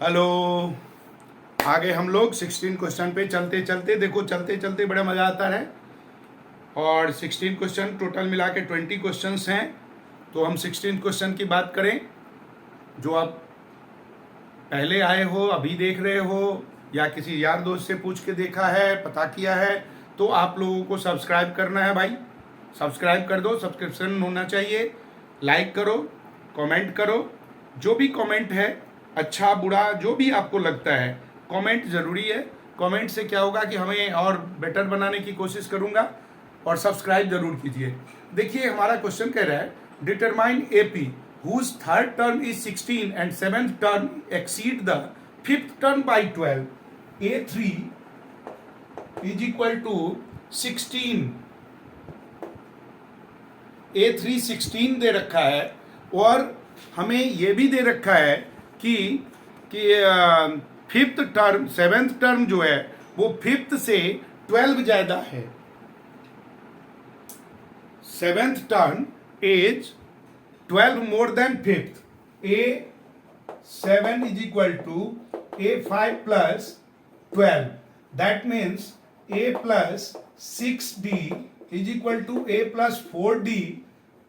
Hello. आगे हम लोग 16 क्वेश्चन पे चलते चलते, देखो चलते चलते बड़ा मज़ा आता है। और 16 क्वेश्चन टोटल मिला के 20 क्वेश्चंस हैं। तो हम 16 क्वेश्चन की बात करें, जो आप पहले आए हो, अभी देख रहे हो, या किसी यार दोस्त से पूछ के देखा है, पता किया है, तो आप लोगों को सब्सक्राइब करना है भाई। सब्सक्राइब कर दो, सब्सक्रिप्शन होना चाहिए। लाइक करो, कमेंट करो, जो भी कमेंट है, अच्छा बुरा जो भी आपको लगता है, कमेंट ज़रूरी है। कमेंट से क्या होगा कि हमें और बेटर बनाने की कोशिश करूँगा। और सब्सक्राइब जरूर कीजिए। देखिए हमारा क्वेश्चन कह रहा है, determine AP whose third term is 16 and seventh term exceed the fifth term by 12. A3 is equal to 16। A3 16 दे रखा है, और हमें ये भी दे रखा है कि फिफ्थ टर्म, सेवेंथ टर्म जो है वो फिफ्थ से 12 ज्यादा है। Seventh term is 12 more than fifth. A7 is equal to A5 plus 12. That means A plus 6D is equal to A plus 4D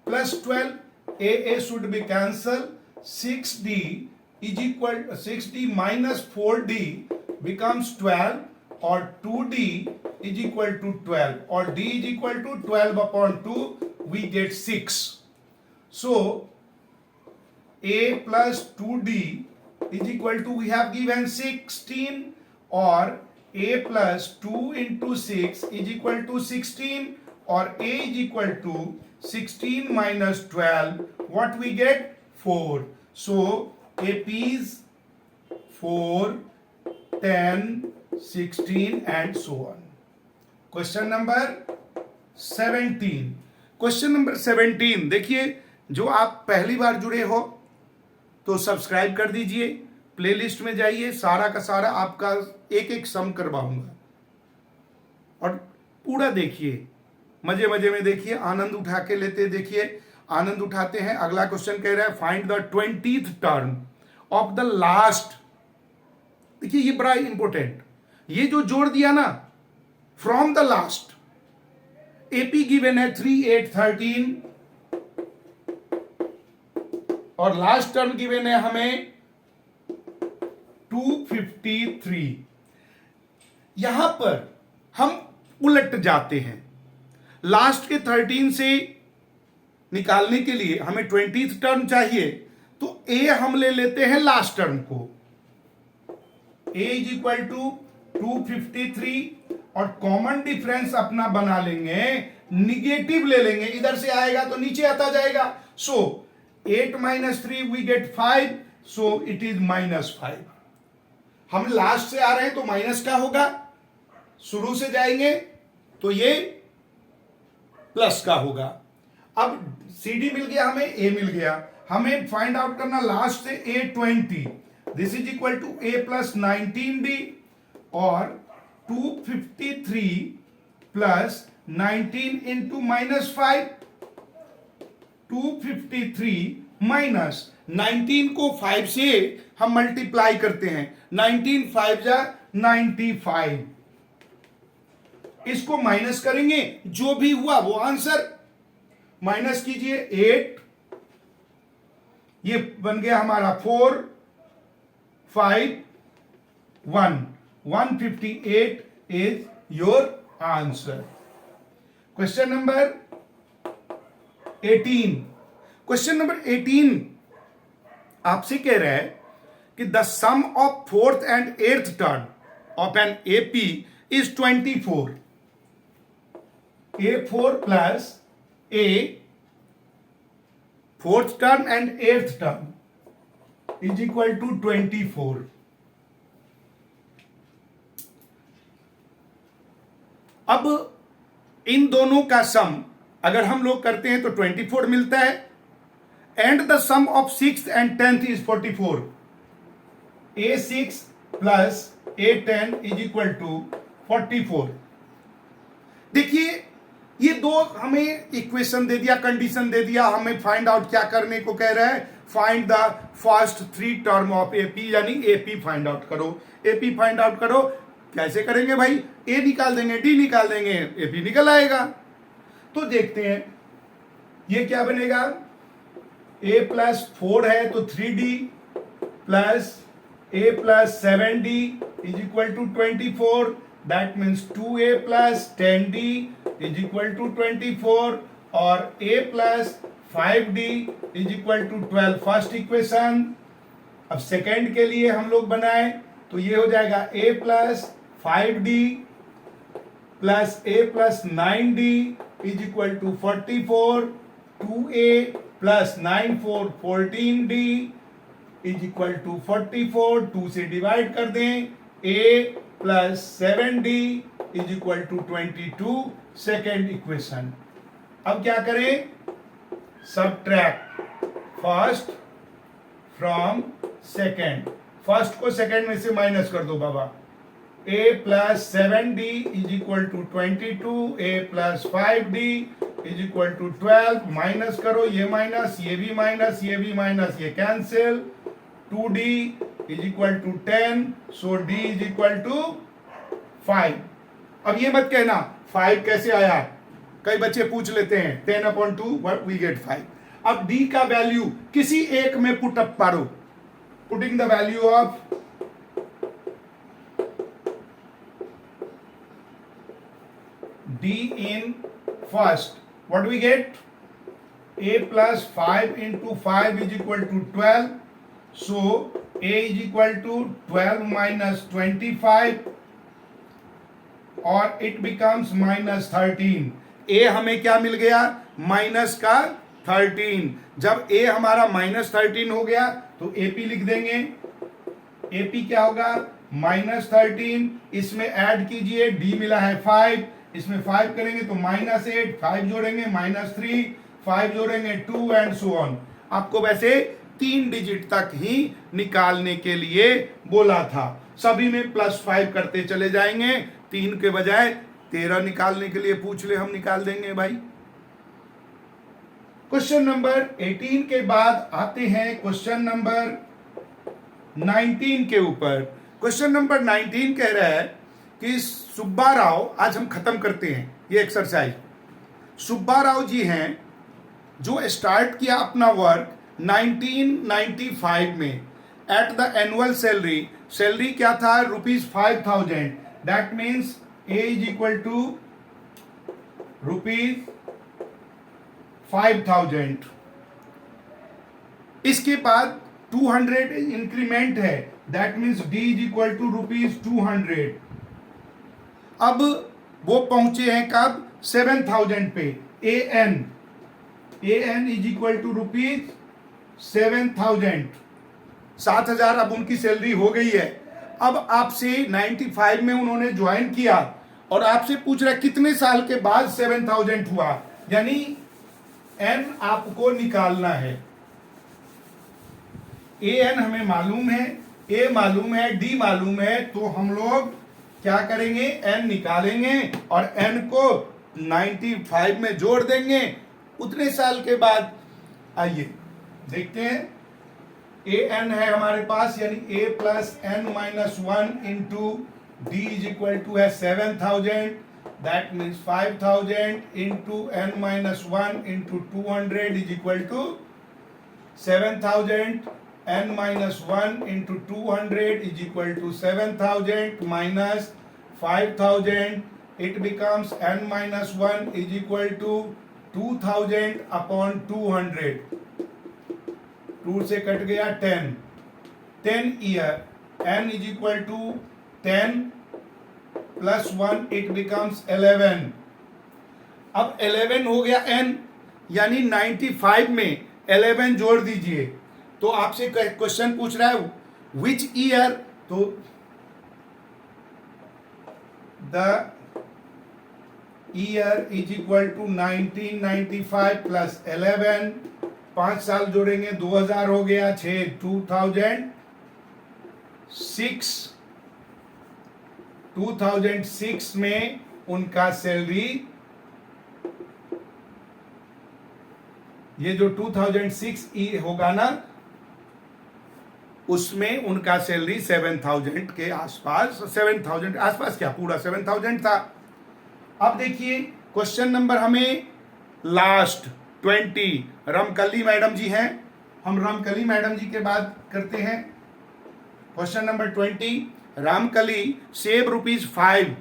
plus 12. A should be cancelled. 6D is equal to 6D minus 4D becomes 12, or 2D is equal to 12, or D is equal to 12 upon 2. We get 6. So A plus 2D is equal to, we have given 16, or A plus 2 into 6 is equal to 16, or A is equal to 16 minus 12. What we get? 4. So AP is 4, 10, 16 and so on. Question number 17. Question number 17 देखिए, जो आप पहली बार जुड़े हो तो subscribe कर दीजिए, playlist में जाइए, सारा का सारा आपका एक एक सम करवाऊंगा, और पूरा देखिए, मजे मजे में देखिए, आनंद उठा के लेते देखिए, आनंद उठाते हैं। अगला क्वेश्चन कह रहा है, find the 20th term of the last. देखिए ये बड़ा इंपॉर्टेंट, ये जो जोड़ दिया ना, from the last. AP given है 3, 8, 13, और लास्ट टर्म गिवन है हमें 253। यहां पर हम उलट जाते हैं, लास्ट के 13 से निकालने के लिए हमें 20th टर्म चाहिए, तो ए हम ले लेते हैं लास्ट टर्म को। ए इज इक्वल टू 253, और कॉमन डिफरेंस अपना बना लेंगे, निगेटिव ले लेंगे, इधर से आएगा तो नीचे आता जाएगा। सो 8 minus 3 we get 5, so it is -5। हम लास्ट से आ रहे हैं तो माइनस का होगा, शुरू से जाएंगे तो ये प्लस का होगा। अब CD मिल गया हमें, A मिल गया, हमें फाइंड आउट करना लास्ट से A20। This is equal to A plus 19D, और 253 plus 19 into -5। 253 माइनस 19 को 5 से हम मल्टीप्लाई करते हैं, 19 5 जा 95। इसको माइनस करेंगे, जो भी हुआ वो आंसर। माइनस कीजिए 8, ये बन गया हमारा 4, 5, 1, 158 is your answer. Question number 18। Question number 18 आपसे कह रहा है कि the sum of fourth and eighth term of an AP is 24। A4 plus A fourth term and eighth term is equal to 24। अब इन दोनों का सम अगर हम लोग करते हैं तो 24 मिलता है, and the sum of 6th and 10th is 44। A6 plus A10 is equal to 44। देखिए ये दो हमें इक्वेशन दे दिया, कंडीशन दे दिया, हमें फाइंड आउट क्या करने को कह रहा है, find the first 3 term of AP, यानी एपी फाइंड आउट करो। एपी फाइंड आउट करो, कैसे करेंगे भाई? ए निकाल देंगे, डी निकाल देंगे, एपी निकल आएगा। तो देखते हैं ये क्या बनेगा। ए प्लस 4 है तो 3d plus a plus 7d is equal to 24, that means 2a plus 10d is equal to 24, और a plus 5d is equal to 12 first equation. अब सेकेंड के लिए हम लोग बनाए तो ये हो जाएगा a plus 5d plus a plus 9d is equal to 44, 2a plus 9 4 14d is equal to 44, 2 से डिवाइड कर दें, a plus 7d is equal to 22 second equation. अब क्या करें? Subtract first from second, first को सेकेंड में से minus कर दो बाबा। a plus 7d is equal to 22, a plus 5d is equal to 12, minus करो, ये माइनस, ये भी माइनस, ये भी माइनस, ये cancel, 2d is equal to 10, so d is equal to 5। अब ये मत कहना 5 कैसे आया, कई बच्चे पूछ लेते हैं 10/2 वी गेट 5। अब d का वैल्यू किसी एक में पुट अप करो, putting the value of d in first, what do we get? A plus 5 into 5 is equal to 12, so a is equal to 12 minus 25 और it becomes minus 13। a हमें क्या मिल गया? Minus का 13। जब a हमारा minus 13 हो गया तो ap लिख देंगे। ap क्या होगा? माइनस 13, इसमें ऐड कीजिए, d मिला है 5, इसमें 5 करेंगे तो माइनस 8, 5 जोड़ेंगे माइनस 3, 5 जोड़ेंगे 2 एंड सो ऑन। आपको वैसे 3 डिजिट तक ही निकालने के लिए बोला था, सभी में प्लस 5 करते चले जाएंगे, 3 के बजाय 13 निकालने के लिए पूछ ले, हम निकाल देंगे भाई। क्वेश्चन नंबर 18 के बाद आते हैं क्वेश्चन नंबर 19 के ऊपर। क्वेश्चन नंबर 19 कह रहा है कि सुब्बा राव, आज हम खत्म करते हैं ये एक्सरसाइज। सुब्बा राव जी हैं जो स्टार्ट किया अपना वर्क 1995 में। At the annual salary, salary क्या था? ₹5000, that means a is equal to ₹5000। इसके बाद 200 इंक्रीमेंट है, that means d is equal to ₹200। अब वो पहुंचे हैं कब? 7000 पे। an इज इक्वल टू ₹7000, 7000 अब उनकी सैलरी हो गई है। अब आपसे 95 में उन्होंने ज्वाइन किया और आपसे पूछ रहा है कितने साल के बाद 7000 हुआ, यानी n आपको निकालना है। an हमें मालूम है, a मालूम है, d मालूम है, तो हम लोग क्या करेंगे? n निकालेंगे और n को 95 में जोड़ देंगे उतने साल के बाद। आइए देखते हैं। an है हमारे पास, यानी a plus n minus 1 into d is equal to है 7000, that means 5000 into n minus 1 into 200 is equal to 7000, n minus 1 into 200 is equal to 7000 minus 5000, it becomes n minus 1 is equal to 2000 upon 200, 2 से cut गया 10, 10 year, n is equal to 10 plus 1, it becomes 11। अब 11 हो गया n, यानी 95 में 11 जोड़ दीजिए। तो आपसे क्वेश्चन पूछ रहा है विच ईयर, तो the year is equal to 1995 plus 11, 5 साल जोड़ेंगे 2000 हो गया, 6 2006 में उनका सैलरी, ये जो 2006 होगा ना, उसमें उनका सैलरी 7,000 के आसपास, 7,000 आसपास क्या, पूरा 7,000 था। अब देखिए क्वेश्चन नंबर हमें लास्ट 20 रमकली मैडम जी हैं, हम रमकली मैडम जी के बाद करते हैं। Question number 20, Ramkali save ₹5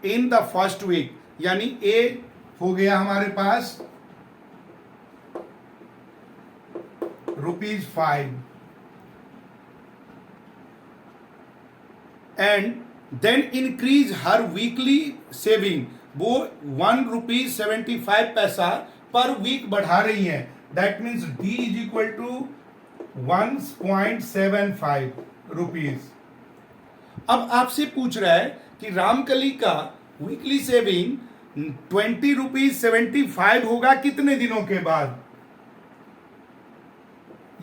in the first week, यानी ए हो गया हमारे पास ₹5 and then increase her weekly saving, वो ₹1.75 पर वीक बढ़ा रही है। That means d is equal to 1.75 rupees. अब आपसे पूछ रहा है कि रामकली का वीकली सेविंग ₹20.75 होगा कितने दिनों के बाद,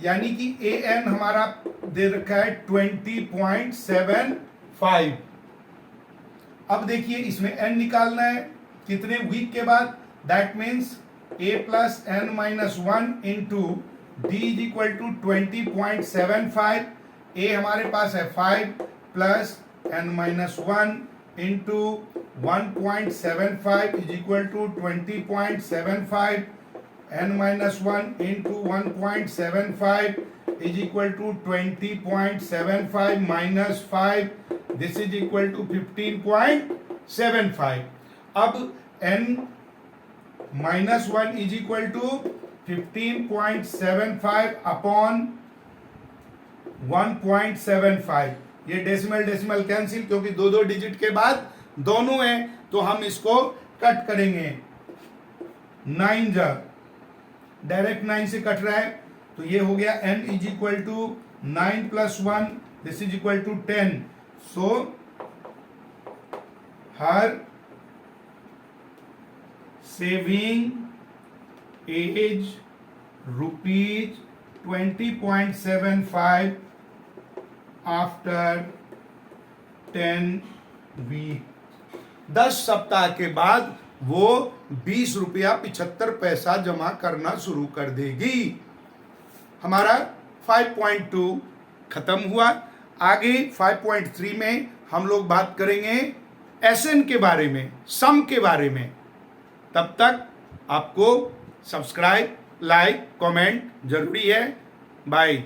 यानी कि ए एन हमारा दे रखा है 20.75। अब देखिए इसमें एन निकालना है कितने वीक के बाद, that means a plus n minus 1 into d is equal to 20.75। A हमारे पास है 5 plus n minus 1 into 1.75 is equal to 20.75, n minus 1 into 1.75 is equal to 20.75 minus 5, this is equal to 15.75. अब n minus 1 is equal to 15.75 upon 1.75, ये decimal decimal cancel, क्योंकि दो दो digit के बाद दोनों हैं तो हम इसको कट करेंगे। 9 जा डायरेक्ट 9 से कट रहा है, तो ये हो गया n is equal to 9 plus 1, this is equal to 10। So her saving is ₹20.75 after 10 week. 10 सप्ताह के बाद वो ₹20.75 जमा करना शुरू कर देगी। हमारा 5.2 खत्म हुआ। आगे 5.3 में हम लोग बात करेंगे एसएन के बारे में, सम के बारे में। तब तक आपको सब्सक्राइब, लाइक, कमेंट जरूरी है। बाय।